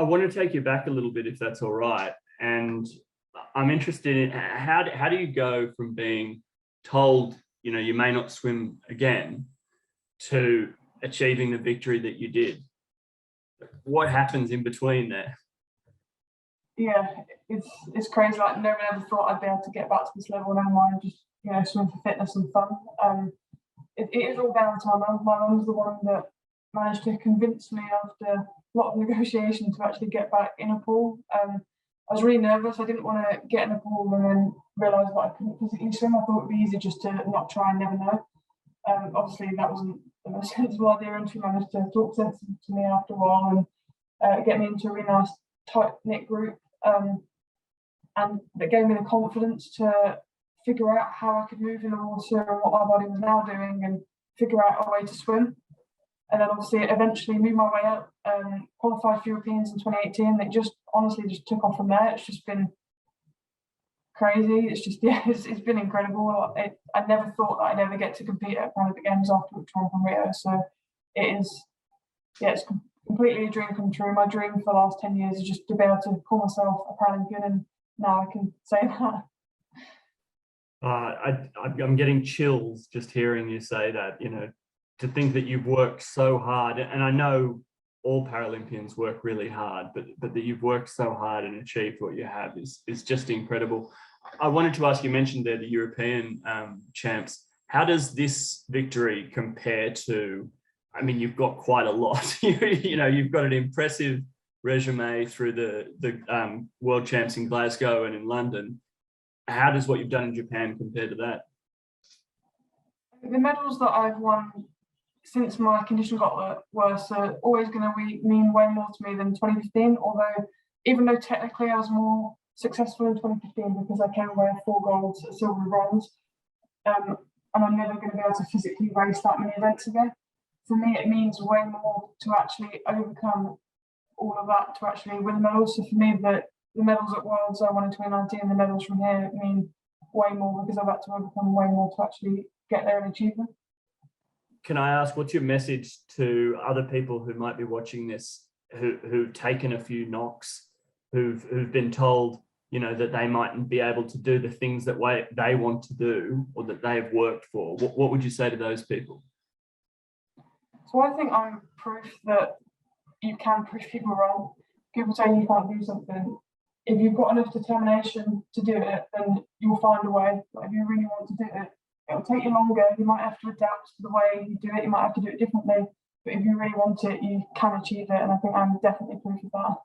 I want to take you back a little bit, if that's all right. And I'm interested in how do you go from being told, you know, you may not swim again to achieving the victory that you did? What happens in between there? Yeah, it's crazy. Like, no one ever thought I'd be able to get back to this level. Never mind just, you know, swim for fitness and fun. It is all down to my mum. My mum's the one that managed to convince me after a lot of negotiation to actually get back in a pool. I was really nervous. I didn't want to get in a pool and then realise that I couldn't physically swim. I thought it would be easier just to not try and never know. Obviously, that wasn't the most sensible idea, and she managed to talk sense to me after a while and get me into a really nice, tight-knit group. And that gave me the confidence to figure out how I could move in the water and what my body was now doing and figure out a way to swim. And then obviously eventually moved my way up, qualified for Europeans in 2018. It just honestly just took off from there. It's just been crazy. It's just, yeah, it's been incredible. I never thought that I'd ever get to compete at Paralympic Games after withdrawing from Rio. So it is, yeah, it's completely a dream come true. My dream for the last 10 years is just to be able to call myself a Paralympian, and now I can say that. I'm getting chills just hearing you say that, you know, to think that you've worked so hard. And I know all Paralympians work really hard, but that you've worked so hard and achieved what you have is just incredible. I wanted to ask, you mentioned there the European champs. How does this victory compare to, I mean, you've got quite a lot. You know, you've got an impressive resume through the world champs in Glasgow and in London. How does what you've done in Japan compare to that? The medals that I've won since my condition got worse are always going to mean way more to me than 2015, although even though technically I was more successful in 2015 because I came away with 4 golds, a silver, and bronze, and I'm never going to be able to physically race that many events again. For me, it means way more to actually overcome all of that to actually win medals. So for me, the medals at Worlds I won in 2019, the medals from here mean way more because I've had to overcome way more to actually get there and achieve them. Can I ask, what's your message to other people who might be watching this, who've taken a few knocks, who've been told, you know, that they mightn't be able to do the things that they want to do or that they've worked for? What would you say to those people? So I think I'm proof that you can prove people wrong. People say you can't do something. If you've got enough determination to do it, then you'll find a way. Like, if you really want to do it, it'll take you longer. You might have to adapt to the way you do it. You might have to do it differently. But if you really want it, you can achieve it. And I think I'm definitely proof of that.